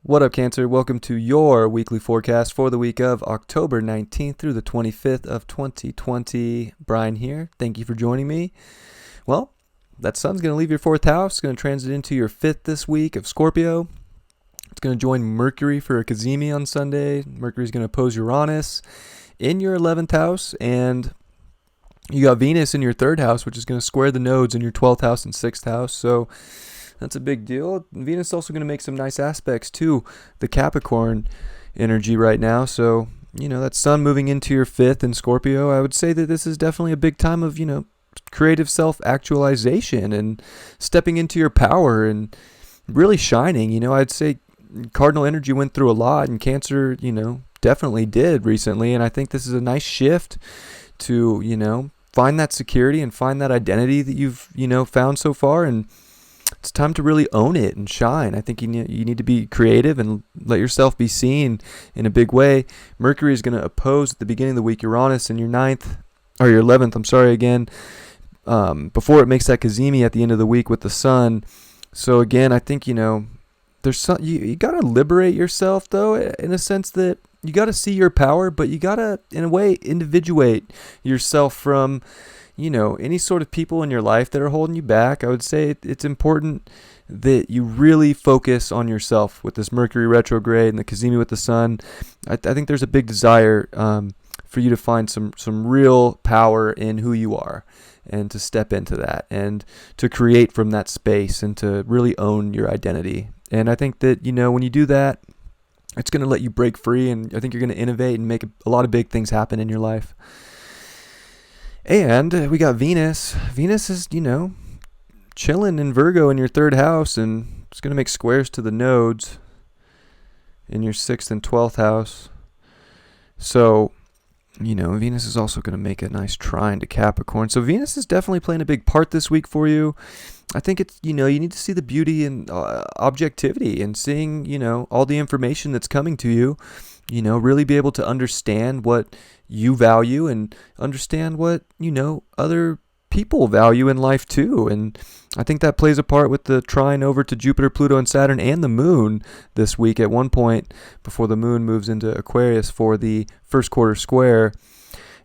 What up, Cancer? Welcome to your weekly forecast for the week of October 19th through the 25th of 2020. Brian here. Thank you for joining me. Well, that sun's going to leave your fourth house. It's going to transit into your fifth this week of Scorpio. It's going to join Mercury for a Cazimi on Sunday. Mercury's going to oppose Uranus in your 11th house. And you got Venus in your third house, which is going to square the nodes in your 12th house and 6th house. So that's a big deal. Venus is also going to make some nice aspects to the Capricorn energy right now. So, that sun moving into your fifth in Scorpio, I would say that this is definitely a big time of, creative self-actualization and stepping into your power and really shining. I'd say cardinal energy went through a lot, and Cancer, definitely did recently. And I think this is a nice shift to, find that security and find that identity that you've, found so far. And it's time to really own it and shine. I think you need to be creative and let yourself be seen in a big way. Mercury is going to oppose at the beginning of the week Uranus in your 11th, again, before it makes that Cazimi at the end of the week with the sun. So again, I think, there's some, you got to liberate yourself, though, in a sense that you got to see your power, but you got to, in a way, individuate yourself from any sort of people in your life that are holding you back. I would say it's important that you really focus on yourself with this Mercury retrograde and the Cazimi with the sun. I think there's a big desire for you to find some real power in who you are and to step into that and to create from that space and to really own your identity. And I think that, when you do that, it's going to let you break free, and I think you're going to innovate and make a lot of big things happen in your life. And we got Venus. Venus is, chilling in Virgo in your third house, and it's going to make squares to the nodes in your 6th and 12th house. So, Venus is also going to make a nice trine to Capricorn. So Venus is definitely playing a big part this week for you. I think it's, you need to see the beauty and objectivity and seeing, all the information that's coming to you. Really be able to understand what you value and understand what, other people value in life too. And I think that plays a part with the trine over to Jupiter, Pluto, and Saturn and the moon this week at one point before the moon moves into Aquarius for the first quarter square.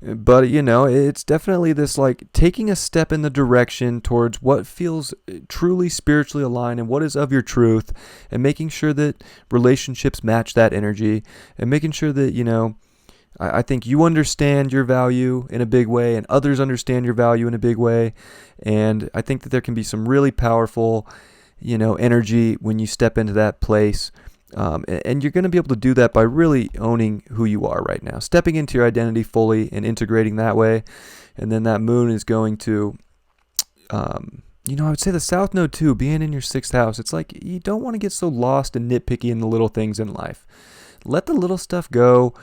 But, it's definitely this taking a step in the direction towards what feels truly spiritually aligned and what is of your truth, and making sure that relationships match that energy, and making sure that, I think you understand your value in a big way and others understand your value in a big way. And I think that there can be some really powerful, energy when you step into that place. And you're going to be able to do that by really owning who you are right now, stepping into your identity fully and integrating that way. And then that moon is going to, I would say the South Node too, being in your 6th house. It's like you don't want to get so lost and nitpicky in the little things in life. Let the little stuff go,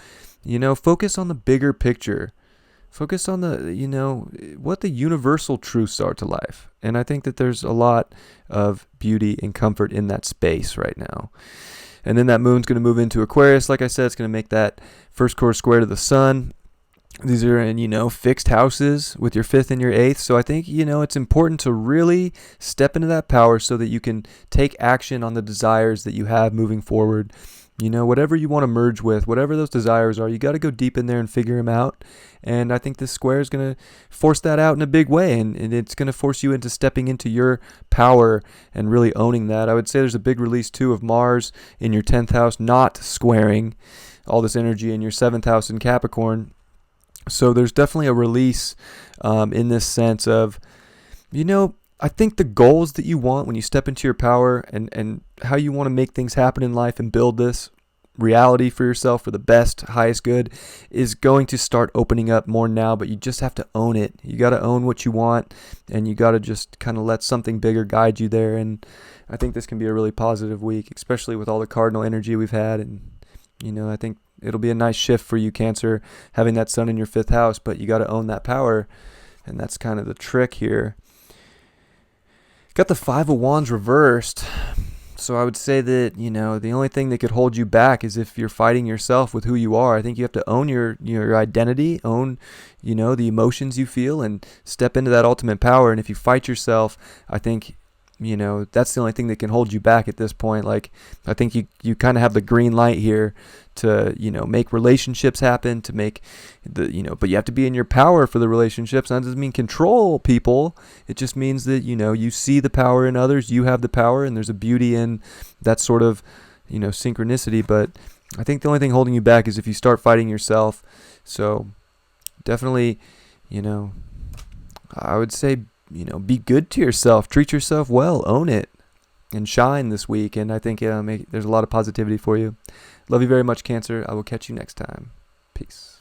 focus on the bigger picture. Focus on the, what the universal truths are to life. And I think that there's a lot of beauty and comfort in that space right now. And then that moon's going to move into Aquarius. Like I said, it's going to make that first quarter square to the sun. These are in, fixed houses with your 5th and your 8th. So I think, it's important to really step into that power so that you can take action on the desires that you have moving forward. Whatever you want to merge with, whatever those desires are, you got to go deep in there and figure them out. And I think this square is going to force that out in a big way. And it's going to force you into stepping into your power and really owning that. I would say there's a big release, too, of Mars in your 10th house, not squaring all this energy in your 7th house in Capricorn. So there's definitely a release in this sense of, I think the goals that you want when you step into your power and how you want to make things happen in life and build this reality for yourself for the best, highest good is going to start opening up more now, but you just have to own it. You got to own what you want, and you got to just kind of let something bigger guide you there. And I think this can be a really positive week, especially with all the cardinal energy we've had. And, I think it'll be a nice shift for you, Cancer, having that sun in your 5th house, but you got to own that power. And that's kind of the trick here. Got the 5 of Wands reversed. So I would say that, the only thing that could hold you back is if you're fighting yourself with who you are. I think you have to own your identity, own, the emotions you feel, and step into that ultimate power. And if you fight yourself, I think that's the only thing that can hold you back at this point. Like, I think you kind of have the green light here to, make relationships happen, to make but you have to be in your power for the relationships. That doesn't mean control people. It just means that, you see the power in others, you have the power, and there's a beauty in that sort of, synchronicity. But I think the only thing holding you back is if you start fighting yourself. So definitely, I would say, be good to yourself, treat yourself well, own it, and shine this week. And I think there's a lot of positivity for you. Love you very much, Cancer. I will catch you next time. Peace.